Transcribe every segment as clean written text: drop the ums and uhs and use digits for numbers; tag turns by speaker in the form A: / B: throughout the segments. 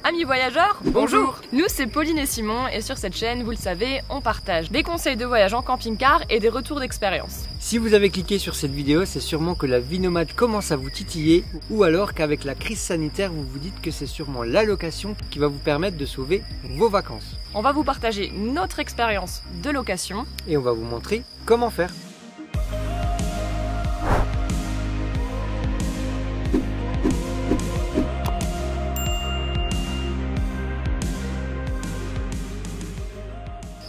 A: Amis voyageurs, bonjour! Nous c'est Pauline et Simon et sur cette chaîne, vous le savez, on partage des conseils de voyage en camping-car et des retours d'expérience.
B: Si vous avez cliqué sur cette vidéo, c'est sûrement que la vie nomade commence à vous titiller ou alors qu'avec la crise sanitaire, vous vous dites que c'est sûrement la location qui va vous permettre de sauver vos vacances.
A: On va vous partager notre expérience de location
B: et on va vous montrer comment faire.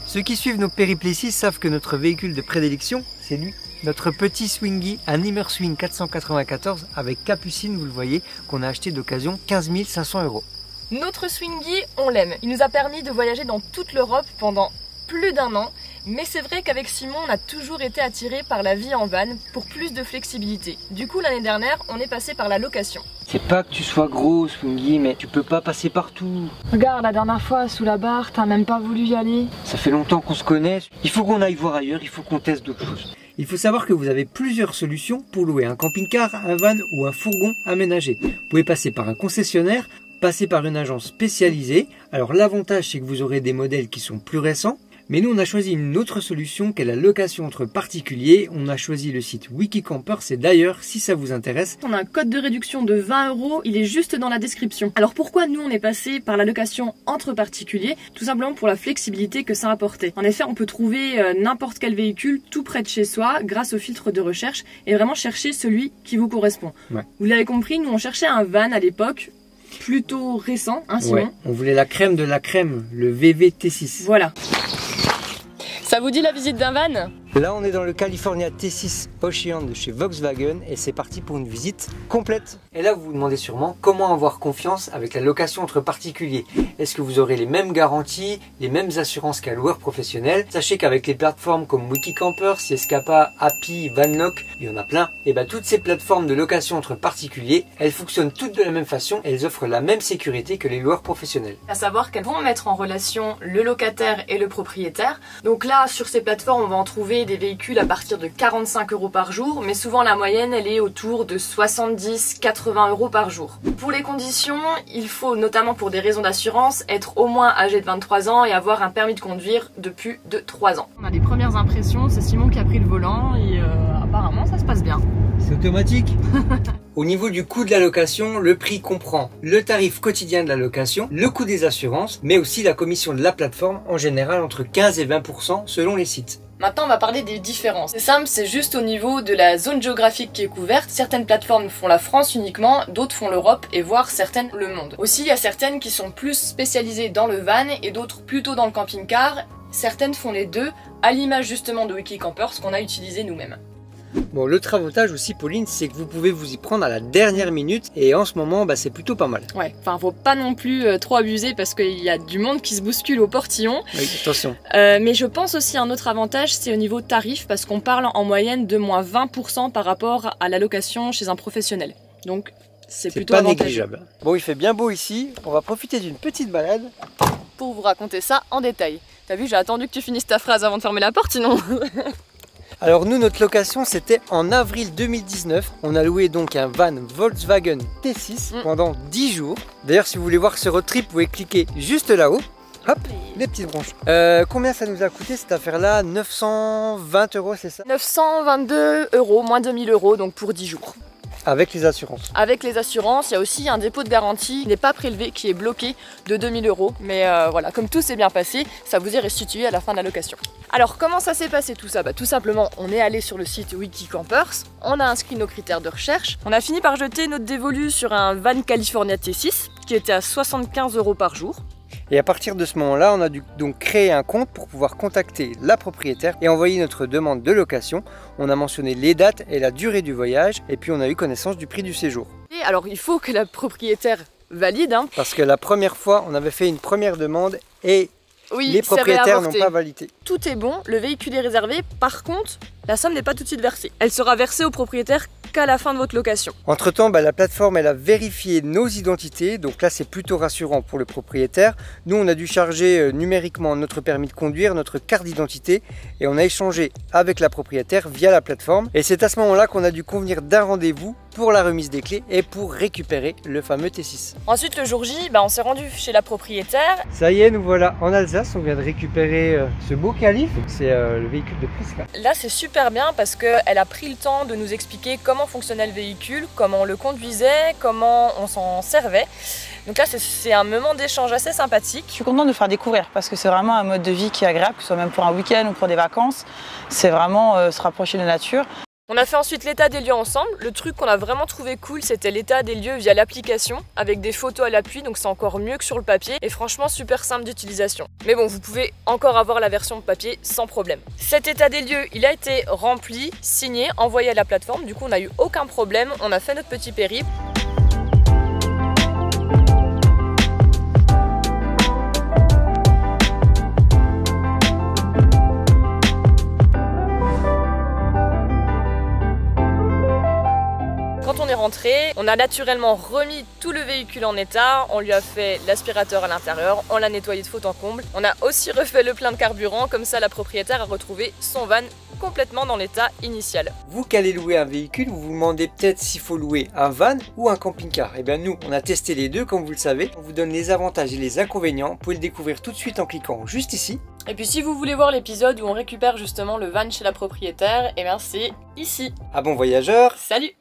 B: Ceux qui suivent nos péripéties savent que notre véhicule de prédilection, c'est lui. Notre petit Swingy, un Immerswing 494 avec capucine, vous le voyez, qu'on a acheté d'occasion 15 500 €.
A: Notre Swingy, on l'aime. Il nous a permis de voyager dans toute l'Europe pendant plus d'1 an. Mais c'est vrai qu'avec Simon, on a toujours été attiré par la vie en van pour plus de flexibilité. Du coup, l'année dernière, on est passé par la location.
B: C'est pas que tu sois gros, Swingy, mais tu peux pas passer partout.
A: Regarde, la dernière fois, sous la barre, t'as même pas voulu y aller.
B: Ça fait longtemps qu'on se connaît. Il faut qu'on aille voir ailleurs, il faut qu'on teste d'autres choses. Il faut savoir que vous avez plusieurs solutions pour louer un camping-car, un van ou un fourgon aménagé. Vous pouvez passer par un concessionnaire, passer par une agence spécialisée. Alors l'avantage, c'est que vous aurez des modèles qui sont plus récents. Mais nous, on a choisi une autre solution qu'est la location entre particuliers. On a choisi le site Wikicampers et d'ailleurs, si ça vous intéresse,
A: on a un code de réduction de 20 €, il est juste dans la description. Alors pourquoi nous, on est passé par la location entre particuliers? Tout simplement pour la flexibilité que ça apportait. En effet, on peut trouver n'importe quel véhicule tout près de chez soi grâce au filtre de recherche et vraiment chercher celui qui vous correspond. Ouais. Vous l'avez compris, nous, on cherchait un van à l'époque plutôt récent, hein Simon?
B: Ouais, on voulait la crème de la crème, le VV T6.
A: Voilà. Ça vous dit la visite d'un van?
B: Là, on est dans le California T6 Ocean de chez Volkswagen et c'est parti pour une visite complète. Et là, vous vous demandez sûrement comment avoir confiance avec la location entre particuliers. Est-ce que vous aurez les mêmes garanties, les mêmes assurances qu'un loueur professionnel? Sachez qu'avec les plateformes comme Wikicampers, Escapa, Happy, Vanlock, il y en a plein. Et bien, toutes ces plateformes de location entre particuliers, elles fonctionnent toutes de la même façon et elles offrent la même sécurité que les loueurs professionnels.
A: À savoir qu'elles vont mettre en relation le locataire et le propriétaire. Donc là, sur ces plateformes, on va en trouver des véhicules à partir de 45 € par jour, mais souvent la moyenne elle est autour de 70-80 € par jour. Pour les conditions, il faut notamment pour des raisons d'assurance être au moins âgé de 23 ans et avoir un permis de conduire de plus de 3 ans. On a des premières impressions, c'est Simon qui a pris le volant et apparemment ça se passe bien.
B: C'est automatique. Au niveau du coût de la location, le prix comprend le tarif quotidien de la location, le coût des assurances, mais aussi la commission de la plateforme, en général entre 15 et 20% selon les sites.
A: Maintenant, on va parler des différences. C'est simple, c'est juste au niveau de la zone géographique qui est couverte. Certaines plateformes font la France uniquement, d'autres font l'Europe et voire certaines le monde. Aussi, il y a certaines qui sont plus spécialisées dans le van et d'autres plutôt dans le camping-car. Certaines font les deux, à l'image justement de Wikicampers qu'on a utilisé nous-mêmes.
B: Bon, l'autre avantage aussi, Pauline, c'est que vous pouvez vous y prendre à la dernière minute et en ce moment, c'est plutôt pas mal.
A: Ouais, enfin, faut pas non plus trop abuser parce qu'il y a du monde qui se bouscule au portillon.
B: Oui, attention.
A: Mais je pense aussi un autre avantage, c'est au niveau tarif parce qu'on parle en moyenne de moins 20% par rapport à la location chez un professionnel. Donc, c'est plutôt
B: pas
A: avantageux.
B: Négligeable. Bon, il fait bien beau ici, on va profiter d'une petite balade.
A: Pour vous raconter ça en détail. T'as vu, j'ai attendu que tu finisses ta phrase avant de fermer la porte, sinon...
B: Alors nous, notre location, c'était en avril 2019. On a loué donc un van Volkswagen T6 pendant 10 jours. D'ailleurs, si vous voulez voir ce road trip, vous pouvez cliquer juste là-haut. Hop, les petites branches. Combien ça nous a coûté cette affaire-là? 920 €, c'est ça?
A: 922 €, moins 2000 €, donc pour 10 jours.
B: Avec les assurances.
A: Avec les assurances, il y a aussi un dépôt de garantie qui n'est pas prélevé, qui est bloqué de 2000 €. Mais voilà, comme tout s'est bien passé, ça vous est restitué à la fin de la location. Alors comment ça s'est passé tout ça? Tout simplement, on est allé sur le site Wikicampers, on a inscrit nos critères de recherche, on a fini par jeter notre dévolu sur un van California T6 qui était à 75 € par jour.
B: Et à partir de ce moment-là, on a dû donc créer un compte pour pouvoir contacter la propriétaire et envoyer notre demande de location. On a mentionné les dates et la durée du voyage et puis on a eu connaissance du prix du séjour.
A: Et alors il faut que la propriétaire valide.
B: Parce que la première fois, on avait fait une première demande et
A: oui,
B: les propriétaires n'ont pas validé.
A: Tout est bon, le véhicule est réservé. Par contre, La somme n'est pas tout de suite versée. Elle sera versée au propriétaire qu'à la fin de votre location.
B: Entre temps, la plateforme elle a vérifié nos identités, donc là c'est plutôt rassurant pour le propriétaire. Nous on a dû charger numériquement notre permis de conduire, notre carte d'identité et on a échangé avec la propriétaire via la plateforme. Et c'est à ce moment-là qu'on a dû convenir d'un rendez-vous pour la remise des clés et pour récupérer le fameux T6.
A: Ensuite le jour J, on s'est rendu chez la propriétaire.
B: Ça y est, nous voilà en Alsace, on vient de récupérer ce beau Calif, c'est le véhicule de Prisca.
A: Là c'est super bien parce qu'elle a pris le temps de nous expliquer comment fonctionnait le véhicule, comment on le conduisait, comment on s'en servait. Donc là c'est un moment d'échange assez sympathique.
C: Je suis contente de faire découvrir parce que c'est vraiment un mode de vie qui est agréable, que ce soit même pour un week-end ou pour des vacances. C'est vraiment se rapprocher de la nature.
A: On a fait ensuite l'état des lieux ensemble. Le truc qu'on a vraiment trouvé cool, c'était l'état des lieux via l'application, avec des photos à l'appui, donc c'est encore mieux que sur le papier, et franchement super simple d'utilisation. Mais bon, vous pouvez encore avoir la version papier sans problème. Cet état des lieux, il a été rempli, signé, envoyé à la plateforme, du coup on n'a eu aucun problème, on a fait notre petit périple. Quand on est rentré, on a naturellement remis tout le véhicule en état, on lui a fait l'aspirateur à l'intérieur, on l'a nettoyé de fond en comble. On a aussi refait le plein de carburant, comme ça la propriétaire a retrouvé son van complètement dans l'état initial.
B: Vous qui allez louer un véhicule, vous vous demandez peut-être s'il faut louer un van ou un camping-car. Et bien nous, on a testé les deux comme vous le savez. On vous donne les avantages et les inconvénients. Vous pouvez le découvrir tout de suite en cliquant juste ici.
A: Et puis si vous voulez voir l'épisode où on récupère justement le van chez la propriétaire, et bien c'est ici.
B: Ah bon voyageurs!
A: Salut!